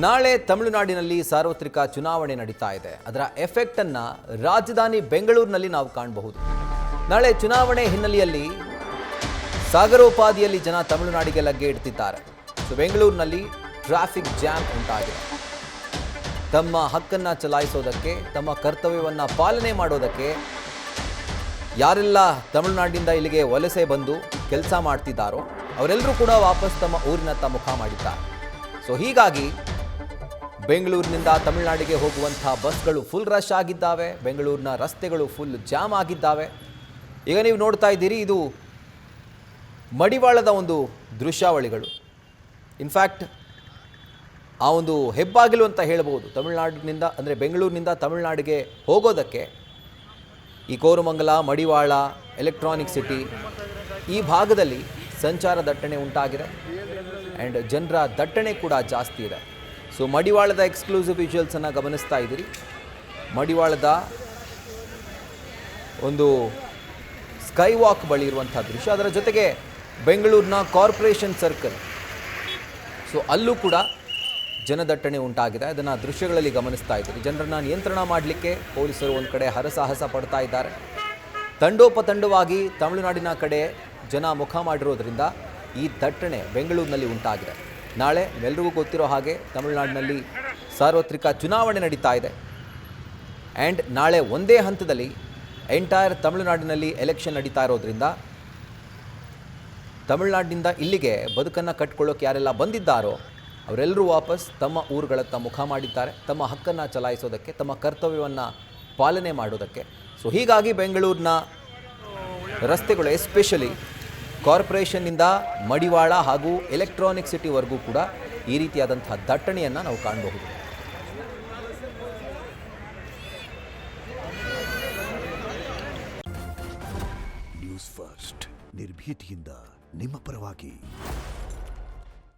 ನಾಳೆ ತಮಿಳುನಾಡಿನಲ್ಲಿ ಸಾರ್ವತ್ರಿಕ ಚುನಾವಣೆ ನಡೀತಾ ಇದೆ. ಅದರ ಎಫೆಕ್ಟ್ ಅನ್ನ ರಾಜಧಾನಿ ಬೆಂಗಳೂರಿನಲ್ಲಿ ನಾವು ಕಾಣಬಹುದು. ನಾಳೆ ಚುನಾವಣೆ ಹಿನ್ನೆಲೆಯಲ್ಲಿ ಸಾಗರೋಪಾದಿಯಲ್ಲಿ ಜನ ತಮಿಳುನಾಡಿಗೆ ಲಗ್ಗೆ ಇಡ್ತಿದ್ದಾರೆ. ಬೆಂಗಳೂರಿನಲ್ಲಿ ಟ್ರಾಫಿಕ್ ಜಾಮ್ ಉಂಟಾಗಿದೆ. ತಮ್ಮ ಹಕ್ಕನ್ನು ಚಲಾಯಿಸೋದಕ್ಕೆ, ತಮ್ಮ ಕರ್ತವ್ಯವನ್ನು ಪಾಲನೆ ಮಾಡೋದಕ್ಕೆ ಯಾರೆಲ್ಲ ತಮಿಳುನಾಡಿನಿಂದ ಇಲ್ಲಿಗೆ ವಲಸೆ ಬಂದು ಕೆಲಸ ಮಾಡ್ತಿದ್ದಾರೋ ಅವರೆಲ್ಲರೂ ಕೂಡ ವಾಪಸ್ ತಮ್ಮ ಊರಿನತ್ತ ಮುಖ ಮಾಡಿದ್ದಾರೆ. ಹೀಗಾಗಿ ಬೆಂಗಳೂರಿನಿಂದ ತಮಿಳುನಾಡಿಗೆ ಹೋಗುವಂಥ ಬಸ್ಗಳು ಫುಲ್ ರಶ್ ಆಗಿದ್ದಾವೆ. ಬೆಂಗಳೂರಿನ ರಸ್ತೆಗಳು ಫುಲ್ ಜಾಮ್ ಆಗಿದ್ದಾವೆ. ಈಗ ನೀವು ನೋಡ್ತಾ ಇದ್ದೀರಿ, ಇದು ಮಡಿವಾಳದ ಒಂದು ದೃಶ್ಯಾವಳಿಗಳು. ಇನ್ಫ್ಯಾಕ್ಟ್ ಆ ಒಂದು ಹೆಬ್ಬಾಗಿಲು ಅಂತ ಹೇಳ್ಬೋದು. ತಮಿಳುನಾಡಿನಿಂದ ಅಂದರೆ ಬೆಂಗಳೂರಿನಿಂದ ತಮಿಳುನಾಡಿಗೆ ಹೋಗೋದಕ್ಕೆ ಈ ಕೋರಮಂಗಲ, ಮಡಿವಾಳ, ಎಲೆಕ್ಟ್ರಾನಿಕ್ ಸಿಟಿ ಈ ಭಾಗದಲ್ಲಿ ಸಂಚಾರ ದಟ್ಟಣೆ ಉಂಟಾಗಿದೆ ಆ್ಯಂಡ್ ಜನರ ದಟ್ಟಣೆ ಕೂಡ ಜಾಸ್ತಿ ಇದೆ. ಮಡಿವಾಳದ ಎಕ್ಸ್ಕ್ಲೂಸಿವ್ ವಿಜುವಲ್ಸನ್ನು ಗಮನಿಸ್ತಾ ಇದ್ದೀರಿ. ಮಡಿವಾಳದ ಒಂದು ಸ್ಕೈ ವಾಕ್ ಬಳಿ ಇರುವಂಥ ದೃಶ್ಯ, ಅದರ ಜೊತೆಗೆ ಬೆಂಗಳೂರಿನ ಕಾರ್ಪೊರೇಷನ್ ಸರ್ಕಲ್, ಅಲ್ಲೂ ಕೂಡ ಜನದಟ್ಟಣೆ ಉಂಟಾಗಿದೆ. ಅದನ್ನು ದೃಶ್ಯಗಳಲ್ಲಿ ಗಮನಿಸ್ತಾ ಇದ್ದೀರಿ. ಜನರನ್ನು ನಿಯಂತ್ರಣ ಮಾಡಲಿಕ್ಕೆ ಪೊಲೀಸರು ಒಂದು ಕಡೆ ಹರಸಾಹಸ ಪಡ್ತಾ ಇದ್ದಾರೆ. ತಂಡೋಪತಂಡವಾಗಿ ತಮಿಳುನಾಡಿನ ಕಡೆ ಜನ ಮುಖ ಮಾಡಿರೋದ್ರಿಂದ ಈ ದಟ್ಟಣೆ ಬೆಂಗಳೂರಿನಲ್ಲಿ ಉಂಟಾಗಿದೆ. ನಾಳೆ ಎಲ್ಲರಿಗೂ ಗೊತ್ತಿರೋ ಹಾಗೆ ತಮಿಳುನಾಡಿನಲ್ಲಿ ಸಾರ್ವತ್ರಿಕ ಚುನಾವಣೆ ನಡೀತಾ ಇದೆ ಆ್ಯಂಡ್ ನಾಳೆ ಒಂದೇ ಹಂತದಲ್ಲಿ ಎಂಟೈರ್ ತಮಿಳುನಾಡಿನಲ್ಲಿ ಎಲೆಕ್ಷನ್ ನಡೀತಾ ಇರೋದ್ರಿಂದ ತಮಿಳುನಾಡಿನಿಂದ ಇಲ್ಲಿಗೆ ಬದುಕನ್ನು ಕಟ್ಕೊಳ್ಳೋಕೆ ಯಾರೆಲ್ಲ ಬಂದಿದ್ದಾರೋ ಅವರೆಲ್ಲರೂ ವಾಪಸ್ ತಮ್ಮ ಊರುಗಳತ್ತ ಮುಖ ಮಾಡಿದ್ದಾರೆ, ತಮ್ಮ ಹಕ್ಕನ್ನು ಚಲಾಯಿಸೋದಕ್ಕೆ, ತಮ್ಮ ಕರ್ತವ್ಯವನ್ನು ಪಾಲನೆ ಮಾಡೋದಕ್ಕೆ. ಹೀಗಾಗಿ ಬೆಂಗಳೂರಿನ ರಸ್ತೆಗಳು, ಎಸ್ಪೆಷಲಿ ಕಾರ್ಪೊರೇಷನ್ನಿಂದ ಮಡಿವಾಳ ಹಾಗೂ ಎಲೆಕ್ಟ್ರಾನಿಕ್ ಸಿಟಿವರೆಗೂ ಕೂಡ ಈ ರೀತಿಯಾದಂಥ ದಟ್ಟಣೆಯನ್ನು ನಾವು ಕಾಣಬಹುದು. ನ್ಯೂಸ್ ಫಸ್ಟ್ ನಿರ್ಭೀತಿಯಿಂದ ನಿಮ್ಮ ಪರವಾಗಿ.